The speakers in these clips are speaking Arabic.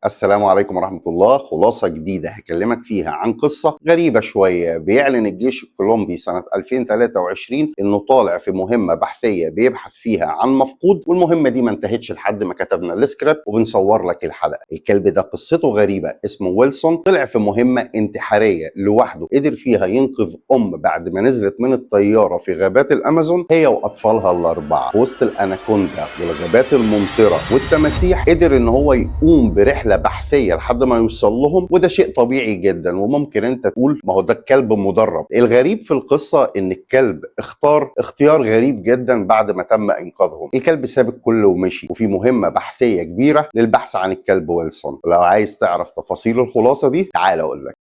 السلام عليكم ورحمة الله. خلاصة جديدة هكلمك فيها عن قصة غريبة شوية. بيعلن الجيش الكولومبي سنة 2023 انه طالع في مهمة بحثية بيبحث فيها عن مفقود، والمهمة دي ما انتهتش لحد ما كتبنا السكريبت وبنصور لك الحلقة. الكلب ده قصته غريبة، اسمه ويلسون. طلع في مهمة انتحارية لوحده، قدر فيها ينقذ بعد ما نزلت من الطيارة في غابات الامازون هي واطفالها الاربعة في وسط الاناكوندا والغابات الممطرة والتماسيح. قدر ان هو يقوم برحلة بحثية لحد ما يوصل لهم، وده شيء طبيعي جدا. وممكن انت تقول ما هو ده الكلب مدرب. الغريب في القصة ان الكلب اختار اختيار غريب جدا بعد ما تم انقاذهم. الكلب ساب الكل ومشي، وفي مهمة بحثية كبيرة للبحث عن الكلب ويلسون. لو عايز تعرف تفاصيل الخلاصة دي تعال اقول لك.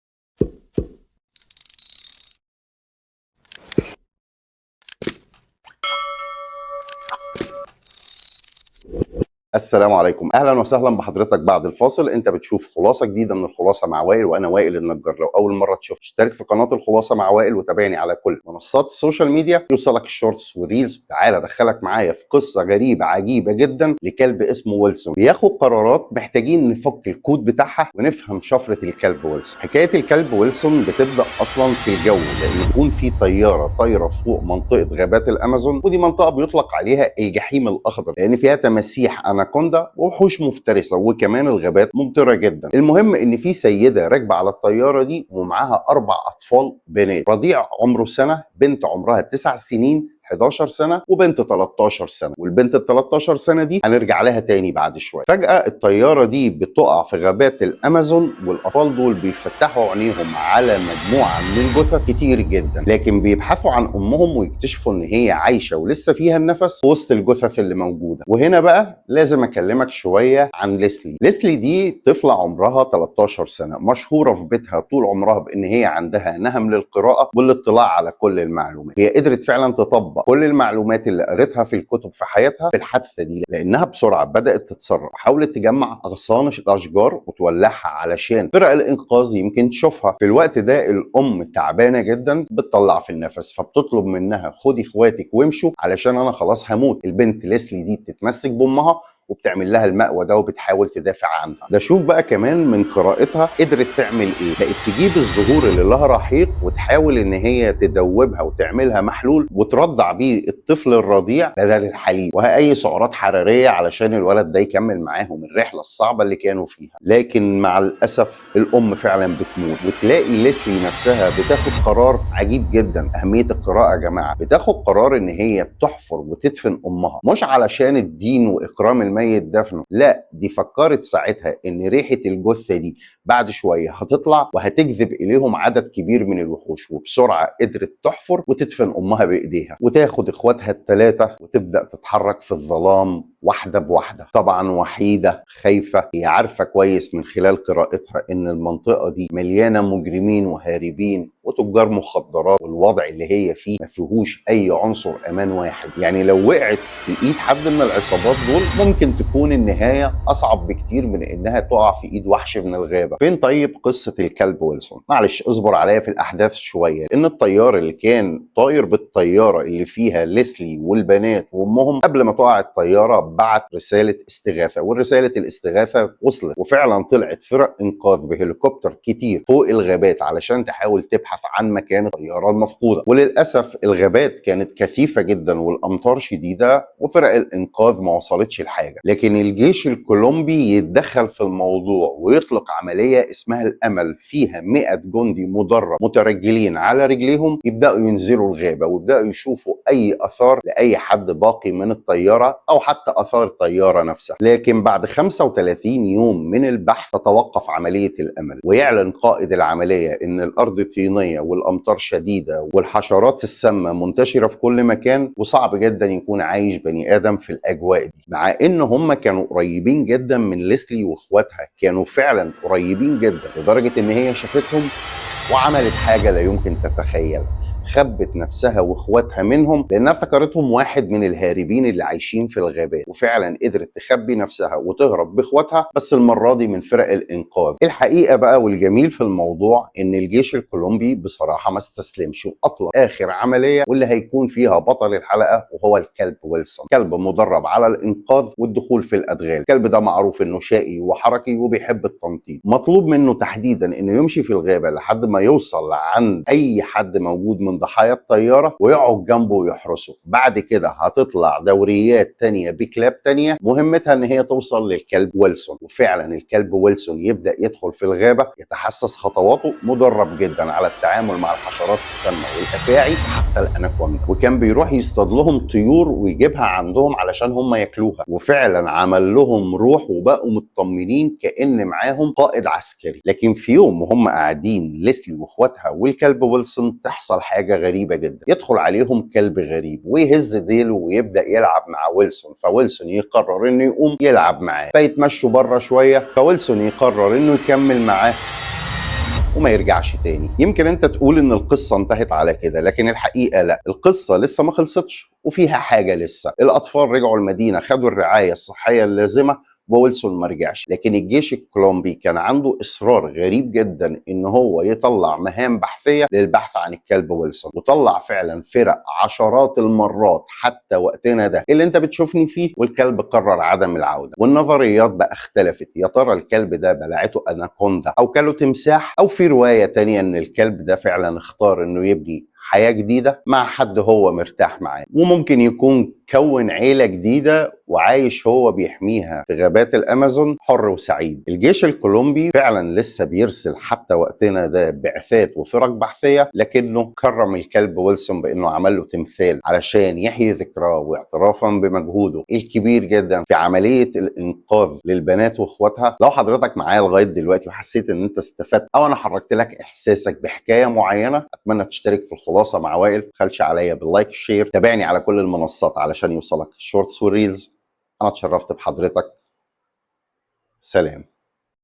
السلام عليكم، اهلا وسهلا بحضرتك. بعد الفاصل انت بتشوف خلاصه جديده من الخلاصه مع وائل، وانا وائل النجار. لو اول مره تشوف اشترك في قناه الخلاصه مع وائل وتابعني على كل منصات السوشيال ميديا يوصلك الشورتس والريلز. تعالى ادخلك معايا في قصه غريبه عجيبه جدا لكلب اسمه ويلسون بياخد قرارات. محتاجين نفك الكود بتاعها ونفهم شفره الكلب ويلسون. حكايه الكلب ويلسون بتبدا اصلا في الجو، لان يكون في طياره طايره فوق منطقه غابات الامازون، ودي منطقه بيطلق عليها الجحيم الاخضر لان فيها تماسيح اناكوندا ووحوش مفترسه، وكمان الغابات ممطره جدا. المهم ان في سيده راكبه على الطياره دي ومعاها 4 اطفال بنات، رضيع عمره سنه، بنت عمرها 9 سنين، 11 سنه، وبنت 13 سنه. والبنت ال 13 سنه دي هنرجع لها تاني بعد شويه. فجاه الطياره دي بتقع في غابات الامازون، والاطفال دول بيفتحوا عينيهم على مجموعه من الجثث كتير جدا، لكن بيبحثوا عن امهم ويكتشفوا ان هي عايشه ولسه فيها النفس في وسط الجثث اللي موجوده. وهنا بقى لازم اكلمك شويه عن ليسلي. ليسلي دي طفله عمرها 13 سنه، مشهوره في بيتها طول عمرها بان هي عندها نهم للقراءه والاطلاع على كل المعلومات. هي قدرت فعلا تطبق كل المعلومات اللي قريتها في الكتب في حياتها في الحادثه دي، لانها بسرعه بدات تتصرف وحاولت تجمع اغصان الاشجار وتولعها علشان فرق الانقاذ يمكن تشوفها. في الوقت ده الام تعبانه جدا، بتطلع في النفس، فبتطلب منها خدي اخواتك وامشوا علشان انا خلاص هموت. البنت ليسلي دي بتتمسك بامها وبتعمل لها المأوى ده وبتحاول تدافع عنها. ده شوف بقى كمان من قراءتها قدرت تعمل ايه. بقت تجيب الزهور اللي لها رحيق وتحاول ان هي تدوبها وتعملها محلول وترضع بيه الطفل الرضيع بدل الحليب، وهي سعرات حراريه علشان الولد ده يكمل معاهم الرحله الصعبه اللي كانوا فيها. لكن مع الاسف الام فعلا بتموت، وتلاقي ليسلي نفسها بتاخد قرار عجيب جدا. اهميه القراءه يا جماعه. بتاخد قرار ان هي تحفر وتدفن امها، مش علشان الدين واكرام الميت دفنه، لا، دي فكرت ساعتها ان ريحه الجثه دي بعد شويه هتطلع وهتجذب اليهم عدد كبير من الوحوش، وبسرعه قدرت تحفر وتدفن امها بايديها وتاخد اخواتها ال3 وتبدا تتحرك في الظلام واحده بواحده. طبعا وحيده خايفه، هي عارفه كويس من خلال قراءتها ان المنطقه دي مليانه مجرمين وهاربين وتجار مخدرات، والوضع اللي هي فيه ما فيهوش اي عنصر امان واحد. يعني لو وقعت في ايد حد من العصابات دول ممكن تكون النهايه اصعب بكتير من انها تقع في ايد وحش من الغابه. فين طيب قصه الكلب ويلسون؟ معلش اصبر عليا في الاحداث شويه، ان الطيار اللي كان طاير بالطياره اللي فيها ليسلي والبنات وامهم قبل ما تقع الطياره بعت رساله استغاثه، والرساله الاستغاثه وصلت، وفعلا طلعت فرق انقاذ بهليكوبتر كتير فوق الغابات علشان تحاول تبحث عن مكان الطياره المفقوده. وللاسف الغابات كانت كثيفه جدا والامطار شديده وفرق الانقاذ ما وصلتش لحاجه. لكن الجيش الكولومبي يتدخل في الموضوع ويطلق عمليه اسمها الامل، فيها 100 جندي مدرب مترجلين على رجليهم يبداوا ينزلوا الغابه ويبداوا يشوفوا اي اثار لاي حد باقي من الطياره او حتى اثار الطياره نفسها. لكن بعد 35 يوم من البحث تتوقف عمليه الامل، ويعلن قائد العمليه ان الارض طينيه والامطار شديده والحشرات السامه منتشره في كل مكان، وصعب جدا يكون عايش بني ادم في الاجواء دي. مع ان هم كانوا قريبين جدا من ليسلي واخواتها، كانوا فعلا قريبين جدا لدرجه ان هي شافتهم وعملت حاجه لا يمكن تتخيلها. خبت نفسها واخواتها منهم لانها افتكرتهم واحد من الهاربين اللي عايشين في الغابات، وفعلا قدرت تخبي نفسها وتهرب باخواتها، بس المره دي من فرق الانقاذ. الحقيقه بقى والجميل في الموضوع ان الجيش الكولومبي بصراحه ما استسلمش واطلق اخر عمليه واللي هيكون فيها بطل الحلقه، وهو الكلب ويلسون، كلب مدرب على الانقاذ والدخول في الادغال. الكلب ده معروف انه شقي وحركي وبيحب التنطيط. مطلوب منه تحديدا انه يمشي في الغابه لحد ما يوصل عند اي حد موجود من ضحايا الطياره ويقعد جنبه ويحرسه. بعد كده هتطلع دوريات تانية بكلاب تانية مهمتها ان هي توصل للكلب ويلسون، وفعلا الكلب ويلسون يبدا يدخل في الغابه يتحسس خطواته، مدرب جدا على التعامل مع الحشرات السامه والافاعي حتى الاناكوندا، وكان بيروح يصطاد لهم طيور ويجيبها عندهم علشان هم ياكلوها، وفعلا عمل لهم روح وبقوا مطمنين كأن معاهم قائد عسكري. لكن في يوم وهم قاعدين ليسلي واخواتها والكلب ويلسون تحصل حاجه غريبه جدا. يدخل عليهم كلب غريب ويهز ديله ويبدا يلعب مع ويلسون، فويلسون يقرر انه يقوم يلعب معاه، فيتمشوا بره شويه، فويلسون يقرر انه يكمل معاه وما يرجعش تاني. يمكن انت تقول ان القصة انتهت على كده، لكن الحقيقة لا، القصة لسه ما خلصتش وفيها حاجة لسه. الاطفال رجعوا المدينة، خدوا الرعاية الصحية اللازمة وويلسون ما رجعش، لكن الجيش الكولومبي كان عنده اصرار غريب جدا ان هو يطلع مهام بحثيه للبحث عن الكلب ويلسون، وطلع فعلا فرق عشرات المرات حتى وقتنا ده اللي انت بتشوفني فيه، والكلب قرر عدم العوده. والنظريات بقى اختلفت، يا ترى الكلب ده بلعته اناكوندا او كله تمساح، او في روايه تانية ان الكلب ده فعلا اختار انه يبني حياة جديدة مع حد هو مرتاح معاه، وممكن يكون كون عيلة جديدة وعايش هو بيحميها في غابات الأمازون حر وسعيد. الجيش الكولومبي فعلا لسه بيرسل حتى وقتنا ده بعثات وفرق بحثية، لكنه كرم الكلب ويلسون بأنه عمل له تمثال علشان يحيي ذكراه واعترافا بمجهوده الكبير جدا في عملية الإنقاذ للبنات وإخواتها. لو حضرتك معايا لغاية دلوقتي وحسيت إن أنت استفدت أو أنا حركت لك إحساسك بحكاية معينة، أتمنى تشترك في الخلاصة مع وائل، متبخلش عليا باللايك والشير، تابعني على كل المنصات علشان يوصلك الشورتس والريلز. انا اتشرفت بحضرتك. سلام.